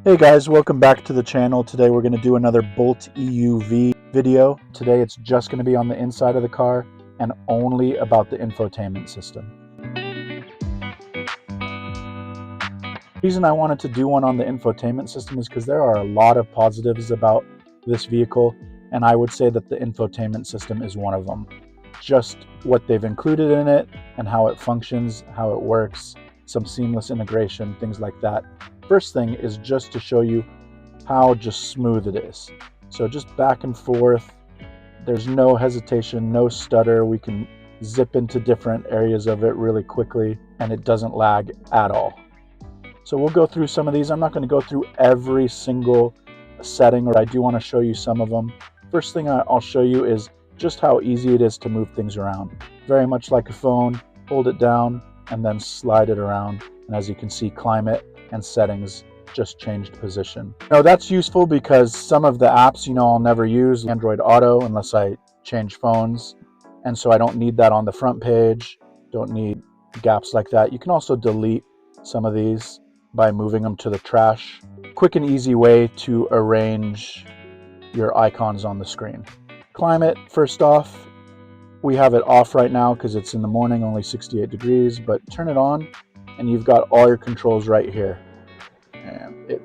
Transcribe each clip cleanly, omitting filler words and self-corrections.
Hey guys, welcome back to the channel. Today we're going to do another Bolt EUV video. Today it's just going to be on the inside of the car and only about the infotainment system. The reason I wanted to do one on the infotainment system is because there are a lot of positives about this vehicle, and I would say that the infotainment system is one of them. Just what they've included in it and how it functions, how it works, some seamless integration, things like that. First thing is just to show you how just smooth it is. So just back and forth, there's no hesitation, no stutter. We can zip into different areas of it really quickly and it doesn't lag at all. So we'll go through some of these. I'm not going to go through every single setting, or I do want to show you some of them. First thing I'll show you is just how easy it is to move things around. Very much like a phone, hold it down and then slide it around. And as you can see, climate and settings just changed position. Now that's useful because some of the apps, I'll never use Android Auto unless I change phones. And so I don't need that on the front page, don't need gaps like that. You can also delete some of these by moving them to the trash. Quick and easy way to arrange your icons on the screen. Climate, first off, we have it off right now because it's in the morning, only 68 degrees, but turn it on and you've got all your controls right here. And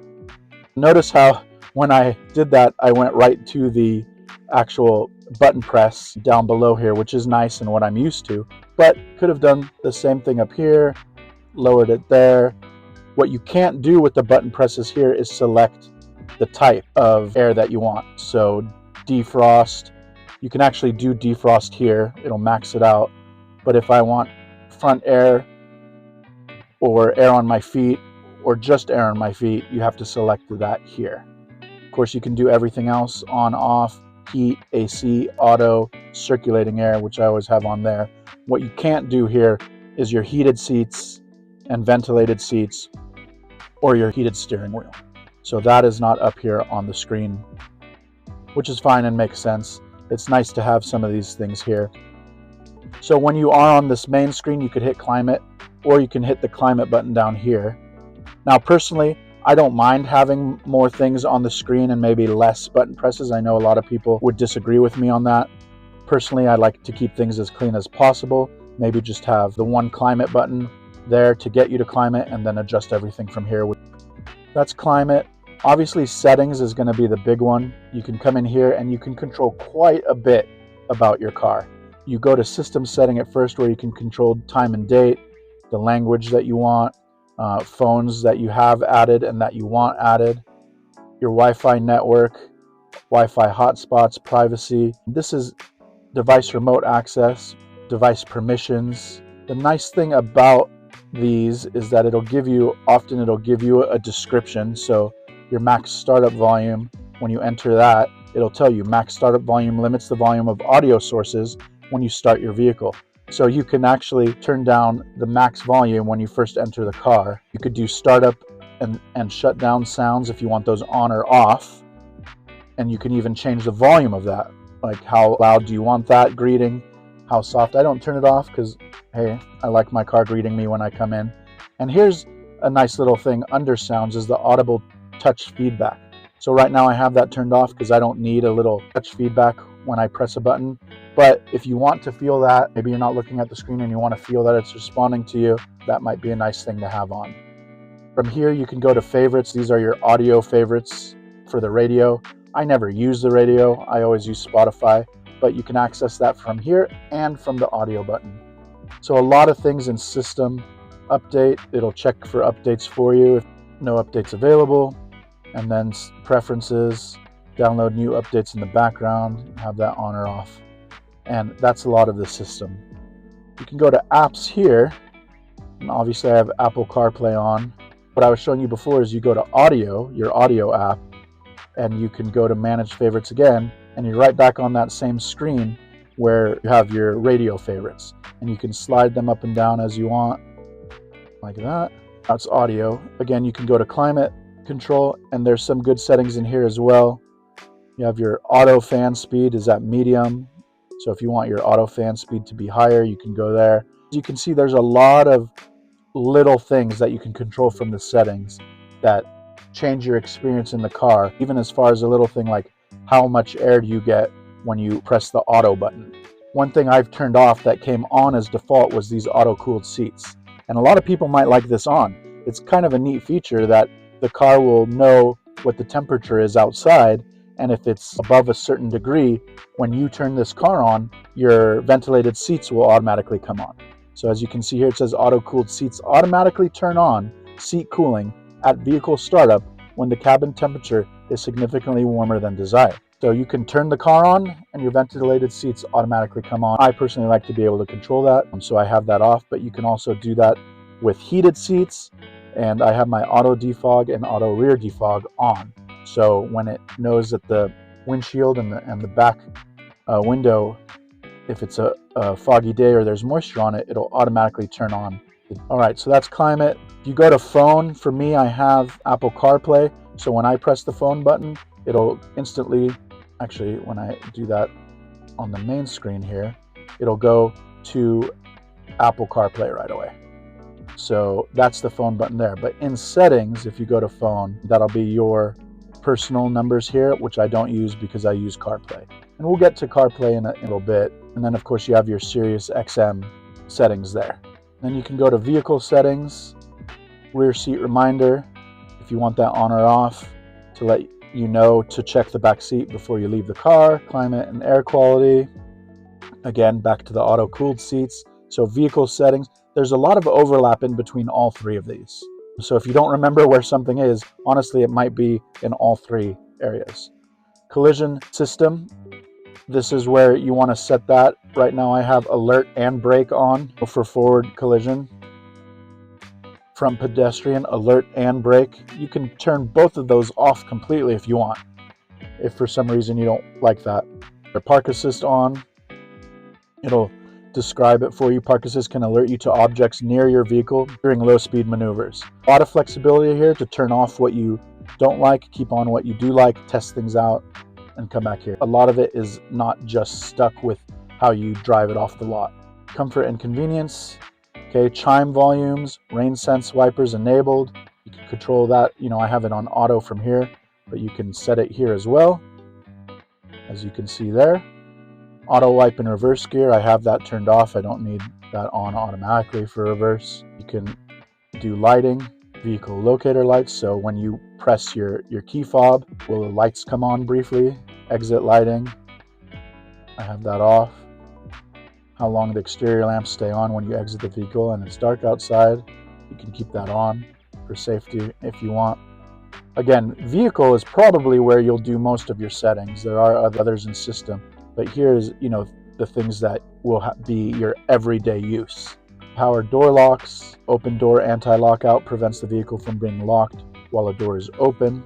notice how when I did that, I went right to the actual button press down below here, which is nice and what I'm used to, but could have done the same thing up here, lowered it there. What you can't do with the button presses here is select the type of air that you want. So defrost, you can actually do defrost here, it'll max it out. But if I want front air or air on my feet or just air on my feet, you have to select that here. Of course, you can do everything else, on, off, heat, AC, auto, circulating air, which I always have on there. What you can't do here is your heated seats and ventilated seats or your heated steering wheel. So that is not up here on the screen, which is fine and makes sense. It's nice to have some of these things here. So when you are on this main screen, you could hit climate, or you can hit the climate button down here. Now personally, I don't mind having more things on the screen and maybe less button presses. I know a lot of people would disagree with me on that. Personally, I like to keep things as clean as possible. Maybe just have the one climate button there to get you to climate and then adjust everything from here. That's climate. Obviously settings is going to be the big one. You can come in here and you can control quite a bit about your car. You go to system setting at first, where you can control time and date, the language that you want, phones that you have added and that you want added, your Wi-Fi network, Wi-Fi hotspots, privacy. This is device remote access, device permissions. The nice thing about these is that it'll give you a description. So your max startup volume, when you enter that, it'll tell you max startup volume limits the volume of audio sources when you start your vehicle. So you can actually turn down the max volume when you first enter the car. You could do startup and shut down sounds if you want those on or off. And you can even change the volume of that. Like how loud do you want that greeting? How soft? I don't turn it off because, hey, I like my car greeting me when I come in. And here's a nice little thing under sounds, is the audible touch feedback. So right now I have that turned off because I don't need a little touch feedback when I press a button. But if you want to feel that, maybe you're not looking at the screen and you want to feel that it's responding to you, that might be a nice thing to have on. From here you can go to favorites. These are your audio favorites for the radio. I never use the radio, I always use Spotify, but you can access that from here and from the audio button. So a lot of things in system update, it'll check for updates for you if no updates available, and then preferences, download new updates in the background, have that on or off. And that's a lot of the system. You can go to apps here, and obviously I have Apple CarPlay on. What I was showing you before is you go to audio, your audio app, and you can go to manage favorites again, and you're right back on that same screen where you have your radio favorites, and you can slide them up and down as you want, like that. That's audio. Again, you can go to climate control, and there's some good settings in here as well. You have your auto fan speed, is at medium. So if you want your auto fan speed to be higher, you can go there. You can see there's a lot of little things that you can control from the settings that change your experience in the car, even as far as a little thing like how much air do you get when you press the auto button. One thing I've turned off that came on as default was these auto-cooled seats. And a lot of people might like this on. It's kind of a neat feature that the car will know what the temperature is outside, and if it's above a certain degree, when you turn this car on, your ventilated seats will automatically come on. So as you can see here, it says auto-cooled seats automatically turn on seat cooling at vehicle startup when the cabin temperature is significantly warmer than desired. So you can turn the car on and your ventilated seats automatically come on. I personally like to be able to control that, so I have that off, but you can also do that with heated seats, and I have my auto defog and auto rear defog on. So when it knows that the windshield and the back window, if it's a foggy day or there's moisture on it, it'll automatically turn on. All right, so that's climate. If you go to phone, for me, I have Apple CarPlay. So when I press the phone button, it'll instantly, actually, when I do that on the main screen here, it'll go to Apple CarPlay right away. So that's the phone button there. But in settings, if you go to phone, that'll be your personal numbers here, which I don't use because I use CarPlay. And we'll get to CarPlay in a little bit. And then, of course, you have your Sirius XM settings there. Then you can go to vehicle settings, rear seat reminder, if you want that on or off, to let you know to check the back seat before you leave the car, climate and air quality. Again, back to the auto-cooled seats. So vehicle settings, there's a lot of overlap in between all three of these. So if you don't remember where something is, honestly, it might be in all three areas. Collision system, this is where you want to set that. Right now I have alert and brake on for forward collision. Front pedestrian, alert and brake. You can turn both of those off completely if you want, if for some reason you don't like that. The park assist on, it'll describe it for you. Park assist can alert you to objects near your vehicle during low speed maneuvers. A lot of flexibility here to turn off what you don't like, keep on what you do like, test things out, and come back here. A lot of it is not just stuck with how you drive it off the lot. Comfort and convenience. Okay, chime volumes, rain sense wipers enabled. You can control that. You know, I have it on auto from here, but you can set it here as well, as you can see there. Auto wipe and reverse gear, I have that turned off. I don't need that on automatically for reverse. You can do lighting, vehicle locator lights. So when you press your key fob, will the lights come on briefly? Exit lighting, I have that off. How long the exterior lamps stay on when you exit the vehicle and it's dark outside, you can keep that on for safety if you want. Again, vehicle is probably where you'll do most of your settings. There are others in system, but here's, you know, the things that will be your everyday use. Power door locks, open door anti-lockout prevents the vehicle from being locked while a door is open.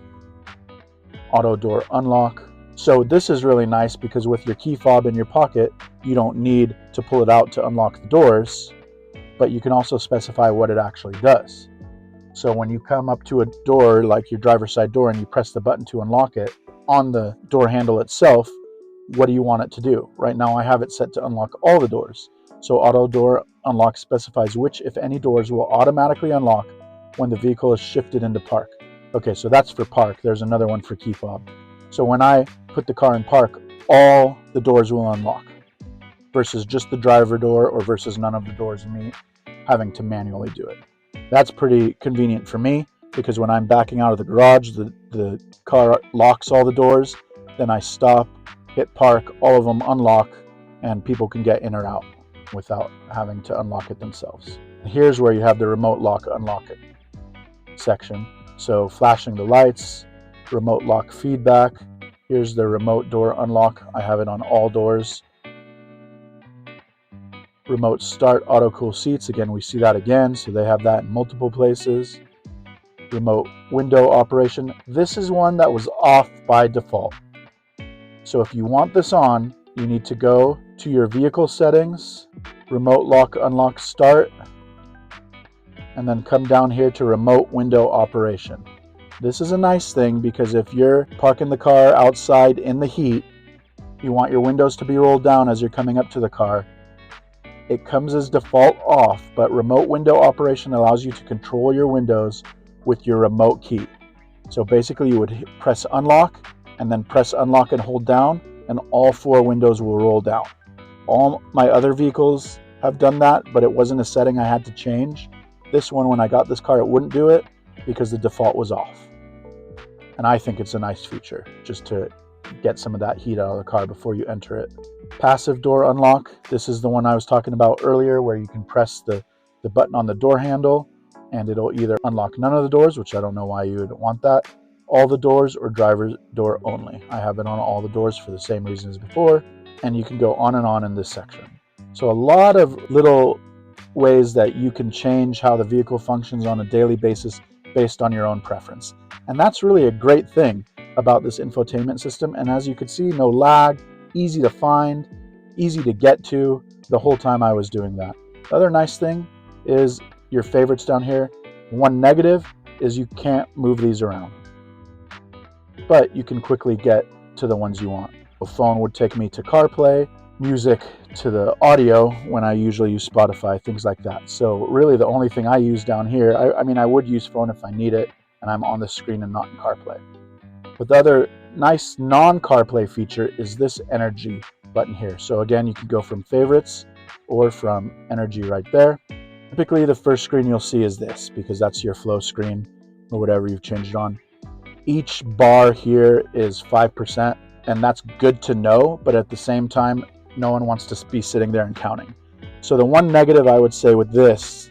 Auto door unlock. So this is really nice because with your key fob in your pocket, you don't need to pull it out to unlock the doors, but you can also specify what it actually does. So when you come up to a door, like your driver's side door, and you press the button to unlock it, on the door handle itself, what do you want it to do? Right now I have it set to unlock all the doors. So auto door unlock specifies which, if any, doors will automatically unlock when the vehicle is shifted into park. Okay, so that's for park. There's another one for key fob. So when I put the car in park, all the doors will unlock versus just the driver door, or versus none of the doors, me having to manually do it. That's pretty convenient for me because when I'm backing out of the garage, the car locks all the doors, then I stop, hit park, all of them unlock, and people can get in or out without having to unlock it themselves. Here's where you have the remote lock unlock it section. So flashing the lights, remote lock feedback. Here's the remote door unlock. I have it on all doors. Remote start auto cool seats. Again, we see that again. So they have that in multiple places. Remote window operation. This is one that was off by default. So if you want this on, you need to go to your vehicle settings, remote lock unlock start, and then come down here to remote window operation. This is a nice thing because if you're parking the car outside in the heat, you want your windows to be rolled down as you're coming up to the car. It comes as default off, but remote window operation allows you to control your windows with your remote key. So basically you would press unlock and then press unlock and hold down, and all 4 windows will roll down. All my other vehicles have done that, but it wasn't a setting I had to change. This one, when I got this car, it wouldn't do it because the default was off. And I think it's a nice feature just to get some of that heat out of the car before you enter it. Passive door unlock. This is the one I was talking about earlier, where you can press the button on the door handle and it'll either unlock none of the doors, which I don't know why you would want that, all the doors, or driver's door only. I have it on all the doors for the same reason as before, and you can go on and on in this section. So a lot of little ways that you can change how the vehicle functions on a daily basis based on your own preference. And that's really a great thing about this infotainment system. And as you can see, no lag, easy to find, easy to get to the whole time I was doing that. The other nice thing is your favorites down here. One negative is you can't move these around, but you can quickly get to the ones you want. The phone would take me to CarPlay, music to the audio when I usually use Spotify, things like that. So really the only thing I use down here, I mean, I would use phone if I need it and I'm on the screen and not in CarPlay. But the other nice non-CarPlay feature is this energy button here. So again, you can go from favorites or from energy right there. Typically the first screen you'll see is this, because that's your flow screen or whatever you've changed it on. Each bar here is 5%, and that's good to know, but at the same time, no one wants to be sitting there and counting. So the one negative I would say with this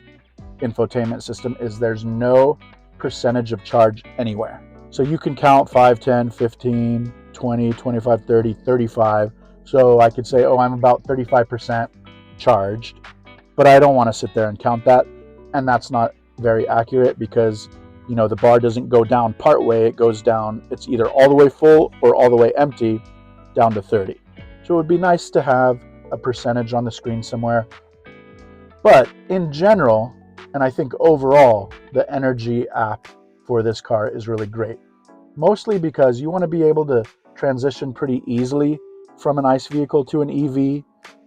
infotainment system is there's no percentage of charge anywhere. So you can count 5, 10, 15, 20, 25, 30, 35. So I could say, oh, I'm about 35% charged, but I don't want to sit there and count that. And that's not very accurate because, you know, the bar doesn't go down part way, it goes down, it's either all the way full or all the way empty down to 30. So it would be nice to have a percentage on the screen somewhere. But in general, and I think overall, the energy app for this car is really great. Mostly because you want to be able to transition pretty easily from an ICE vehicle to an EV.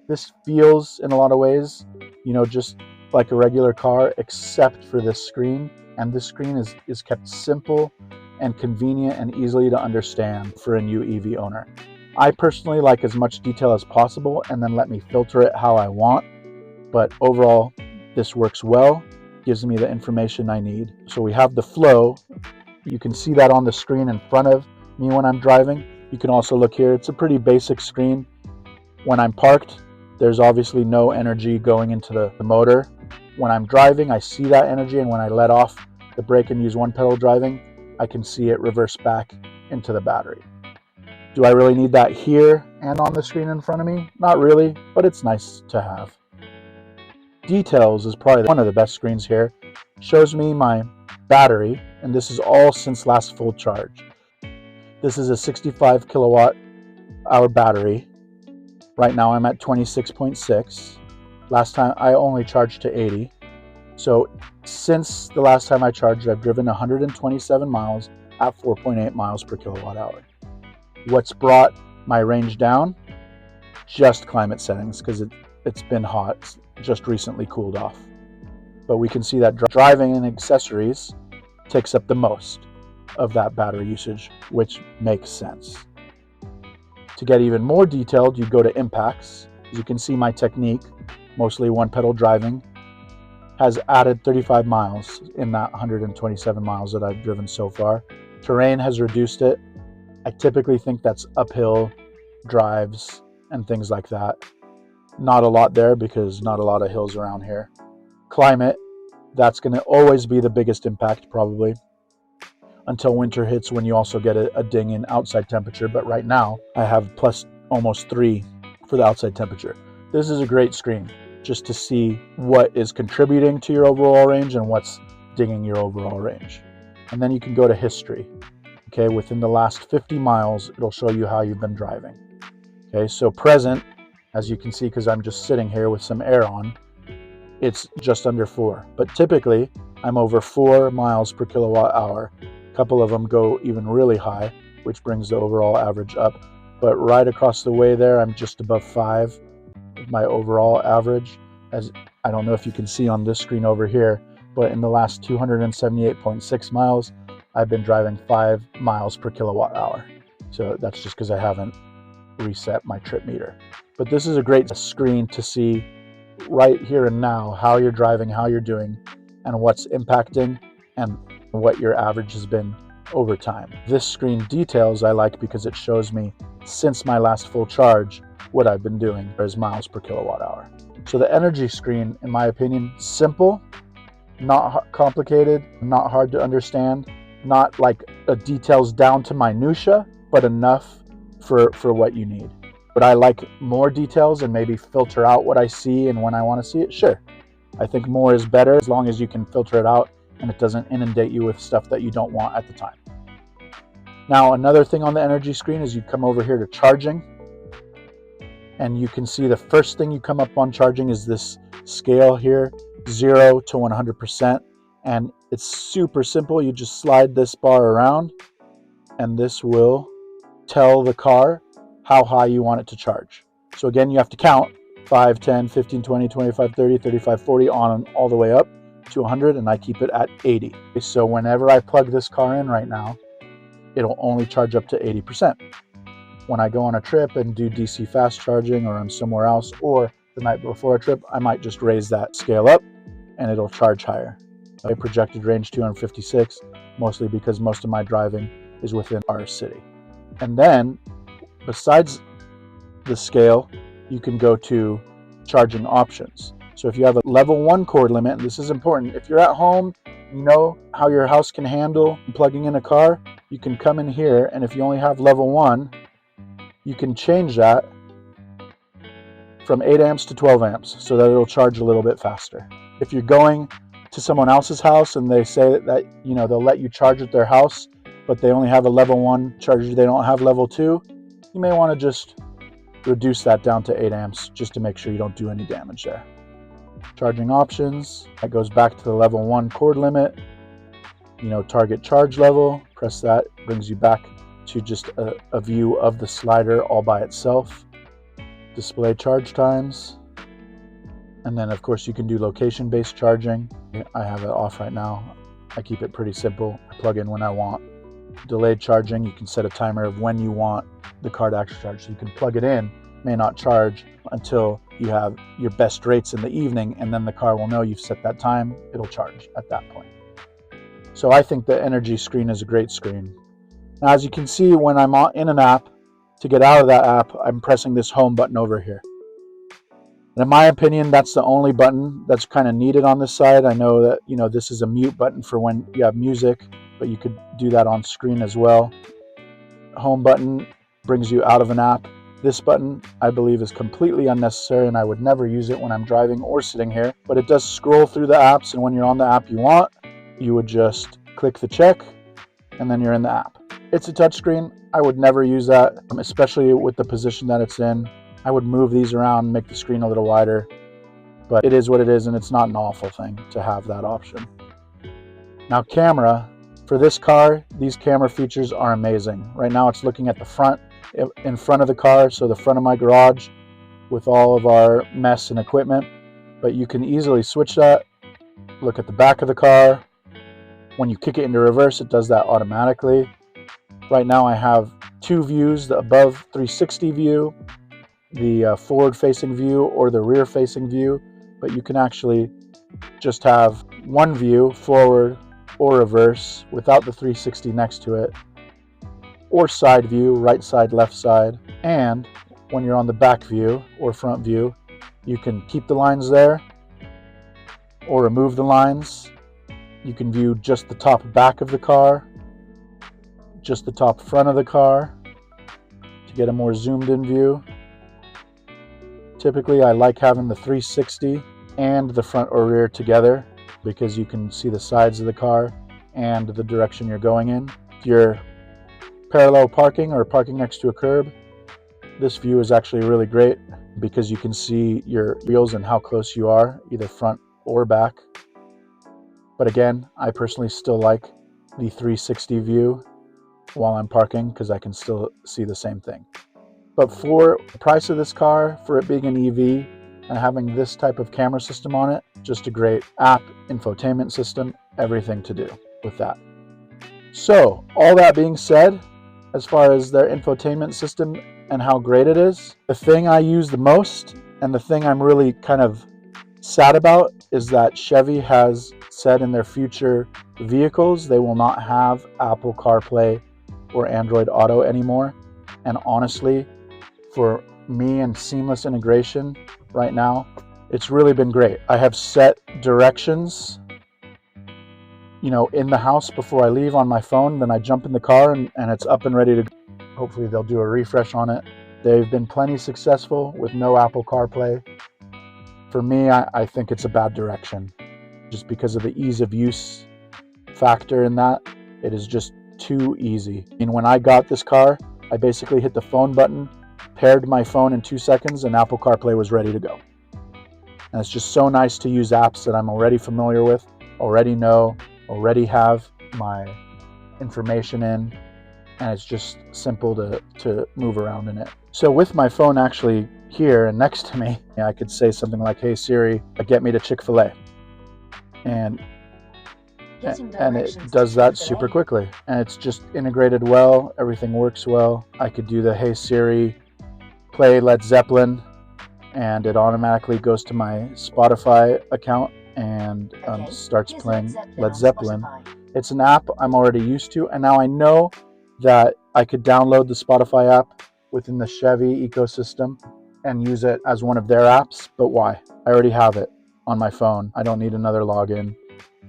This feels in a lot of ways, you know, just like a regular car, except for this screen. And this screen is kept simple and convenient and easily to understand for a new EV owner. I personally like as much detail as possible and then let me filter it how I want. But overall, this works well, gives me the information I need. So we have the flow. You can see that on the screen in front of me when I'm driving. You can also look here. It's a pretty basic screen. When I'm parked, there's obviously no energy going into the motor. When I'm driving, I see that energy, and when I let off the brake and use one pedal driving, I can see it reverse back into the battery. Do I really need that here and on the screen in front of me? Not really, but it's nice to have. Details is probably one of the best screens here. Shows me my battery, and this is all since last full charge. This is a 65 kilowatt hour battery. Right now I'm at 26.6. Last time I only charged to 80. So since the last time I charged, I've driven 127 miles at 4.8 miles per kilowatt hour. What's brought my range down? Just climate settings, because it's been hot. It's just recently cooled off. But we can see that driving and accessories takes up the most of that battery usage, which makes sense. To get even more detailed, you go to impacts. As you can see, my technique, mostly one pedal driving, has added 35 miles in that 127 miles that I've driven so far. Terrain has reduced it. I typically think that's uphill drives and things like that. Not a lot there because not a lot of hills around here. Climate, that's going to always be the biggest impact probably until winter hits, when you also get a ding in outside temperature. But right now I have plus almost 3 for the outside temperature. This is a great screen just to see what is contributing to your overall range and what's dinging your overall range. And then you can go to history. Okay, within the last 50 miles, it'll show you how you've been driving. Okay, so present, as you can see, because I'm just sitting here with some air on, it's just under 4. But typically, I'm over 4 miles per kilowatt hour. A couple of them go even really high, which brings the overall average up. But right across the way there, I'm just above 5, my overall average. As I don't know if you can see on this screen over here, but in the last 278.6 miles, I've been driving 5 miles per kilowatt hour. So that's just because I haven't reset my trip meter. But this is a great screen to see right here and now how you're driving, how you're doing, and what's impacting and what your average has been over time. This screen details I like because it shows me since my last full charge what I've been doing as miles per kilowatt hour. So the energy screen, in my opinion, simple, not complicated, not hard to understand, not like details down to minutia, but enough for what you need. But I like more details and maybe filter out what I see and when I want to see it? Sure. I think more is better as long as you can filter it out and it doesn't inundate you with stuff that you don't want at the time. Now, another thing on the energy screen is you come over here to charging, and you can see the first thing you come up on charging is this scale here, 0 to 100%. And it's super simple. You just slide this bar around and this will tell the car how high you want it to charge. So again, you have to count 5, 10, 15, 20, 25, 30, 35, 40 on all the way up to 100, and I keep it at 80. So whenever I plug this car in right now, it'll only charge up to 80%. When I go on a trip and do DC fast charging, or I'm somewhere else, or the night before a trip, I might just raise that scale up and it'll charge higher. I projected range 256, mostly because most of my driving is within our city. And then besides the scale, you can go to charging options. So if you have a level 1 cord limit, and this is important, if you're at home, you know how your house can handle plugging in a car, you can come in here, and if you only have level 1, you can change that from 8 amps to 12 amps so that it'll charge a little bit faster. If you're going to someone else's house and they say that they'll let you charge at their house, but they only have a level 1 charger, they don't have level 2, you may want to just reduce that down to 8 amps just to make sure you don't do any damage there. Charging options, that goes back to the level 1 cord limit. Target charge level, press that, brings you back to just a view of the slider all by itself. Display charge times, and then of course you can do location-based charging. I have it off right now. I keep it pretty simple. I plug in when I want. Delayed charging, you can set a timer of when you want the car to actually charge. So you can plug it in, may not charge until you have your best rates in the evening, and then the car will know you've set that time, it'll charge at that point. So I think the energy screen is a great screen. Now, as you can see, when I'm in an app, to get out of that app, I'm pressing this home button over here. And in my opinion, that's the only button that's kind of needed on this side. I know that, this is a mute button for when you have music, but you could do that on screen as well. Home button brings you out of an app. This button, I believe, is completely unnecessary, and I would never use it when I'm driving or sitting here. But it does scroll through the apps, and when you're on the app you want, you would just click the check, and then you're in the app. It's a touchscreen. I would never use that, especially with the position that it's in. I would move these around, make the screen a little wider, but it is what it is, and it's not an awful thing to have that option. Now, camera. For this car, these camera features are amazing. Right now it's looking at the front, in front of the car, so the front of my garage with all of our mess and equipment, but you can easily switch that. Look at the back of the car. When you kick it into reverse, it does that automatically. Right now I have 2 views, the above 360 view, the forward-facing view, or the rear-facing view, but you can actually just have one view, forward or reverse, without the 360 next to it, or side view, right side, left side. And when you're on the back view or front view, you can keep the lines there or remove the lines. You can view just the top back of the car, just the top front of the car to get a more zoomed in view. Typically I like having the 360 and the front or rear together because you can see the sides of the car and the direction you're going in. If you're parallel parking or parking next to a curb, this view is actually really great because you can see your wheels and how close you are, either front or back. But again, I personally still like the 360 view while I'm parking because I can still see the same thing. But for the price of this car, for it being an EV and having this type of camera system on it, just a great app, infotainment system, everything to do with that. So all that being said, as far as their infotainment system and how great it is, the thing I use the most and the thing I'm really kind of sad about is that Chevy has said in their future vehicles they will not have Apple CarPlay or Android Auto anymore. And honestly, for me and seamless integration right now, it's really been great. I have set directions, in the house before I leave on my phone. Then I jump in the car and it's up and ready to go. Hopefully they'll do a refresh on it. They've been plenty successful with no Apple CarPlay. For me, I think it's a bad direction just because of the ease of use factor in that. It is just too easy. And when I got this car, I basically hit the phone button, paired my phone in 2 seconds, and Apple CarPlay was ready to go. And it's just so nice to use apps that I'm already familiar with, already know, already have my information in, and it's just simple to move around in it. So with my phone actually here and next to me, I could say something like, "Hey Siri, get me to Chick-fil-A." And it does that super quickly. And it's just integrated well, everything works well. I could do the "Hey Siri, play Led Zeppelin," and it automatically goes to my Spotify account and starts playing Led Zeppelin. It's an app I'm already used to, and now I know that I could download the Spotify app within the Chevy ecosystem and use it as one of their apps, but why? I already have it on my phone. I don't need another login.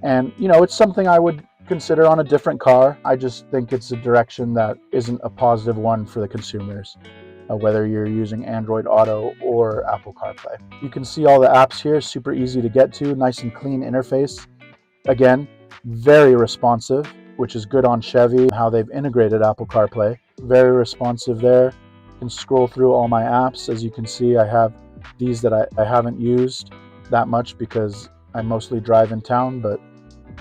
And, it's something I would consider on a different car. I just think it's a direction that isn't a positive one for the consumers, whether you're using Android Auto or Apple CarPlay. You can see all the apps here, super easy to get to, nice and clean interface. Again, very responsive, which is good on Chevy, how they've integrated Apple CarPlay. Very responsive there. Can scroll through all my apps. As you can see, I have these that I haven't used that much because I mostly drive in town, but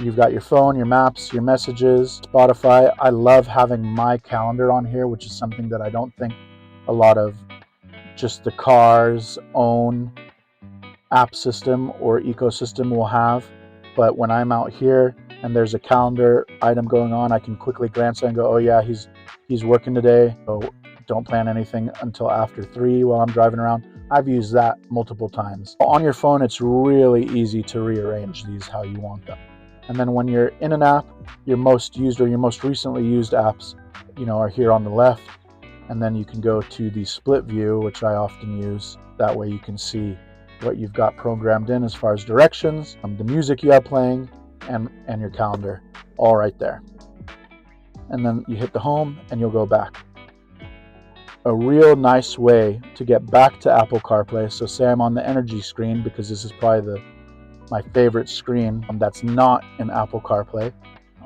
you've got your phone, your maps, your messages, Spotify. I love having my calendar on here, which is something that I don't think a lot of just the car's own app system or ecosystem will have. But when I'm out here and there's a calendar item going on, I can quickly glance at and go, "Oh yeah, he's working today, so don't plan anything until after 3 while I'm driving around." I've used that multiple times. On your phone, it's really easy to rearrange these how you want them. And then when you're in an app, your most used or your most recently used apps, are here on the left. And then you can go to the split view, which I often use. That way you can see what you've got programmed in as far as directions, the music you have playing, and your calendar, all right there. And then you hit the home and you'll go back. A real nice way to get back to Apple CarPlay. So say I'm on the energy screen, because this is probably my favorite screen that's not in Apple CarPlay.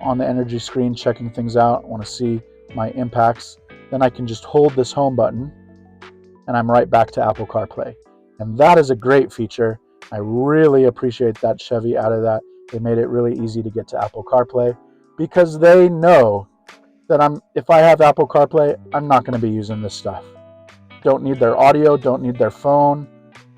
On the energy screen, checking things out, I want to see my impacts. Then I can just hold this home button and I'm right back to Apple CarPlay. And that is a great feature. I really appreciate that Chevy added that. They made it really easy to get to Apple CarPlay because they know that if I have Apple CarPlay, I'm not going to be using this stuff. Don't need their audio, don't need their phone,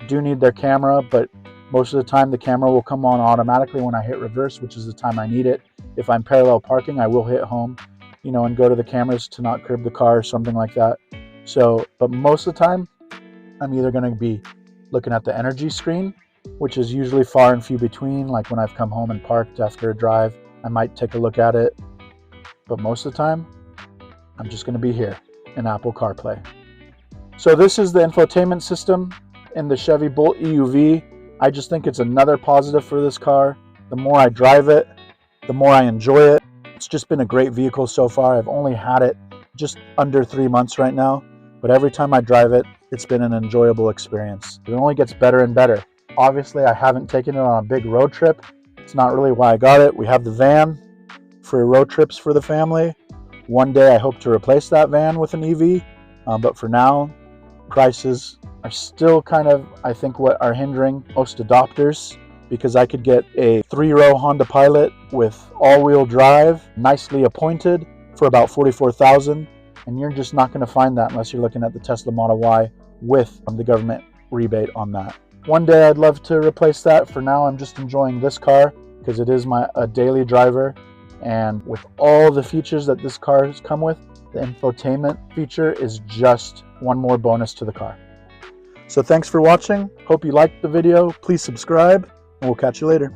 do need their camera, but most of the time the camera will come on automatically when I hit reverse, which is the time I need it. If I'm parallel parking, I will hit home, and go to the cameras to not curb the car or something like that. So, but most of the time, I'm either going to be looking at the energy screen, which is usually far and few between. Like when I've come home and parked after a drive, I might take a look at it. But most of the time, I'm just going to be here in Apple CarPlay. So this is the infotainment system in the Chevy Bolt EUV. I just think it's another positive for this car. The more I drive it, the more I enjoy it. It's just been a great vehicle so far. I've only had it just under 3 months right now, but every time I drive it, it's been an enjoyable experience. It only gets better and better. Obviously, I haven't taken it on a big road trip. It's not really why I got it. We have the van for road trips for the family. One day I hope to replace that van with an EV, but for now, prices are still kind of, I think, what are hindering most adopters, because I could get a 3-row Honda Pilot with all-wheel drive, nicely appointed, for about $44,000, and you're just not going to find that unless you're looking at the Tesla Model Y with the government rebate on that. One day I'd love to replace that. For now, I'm just enjoying this car because it is a daily driver, And with all the features that this car has come with, the infotainment feature is just one more bonus to the car. So thanks for watching. Hope you liked the video. Please subscribe, and we'll catch you later.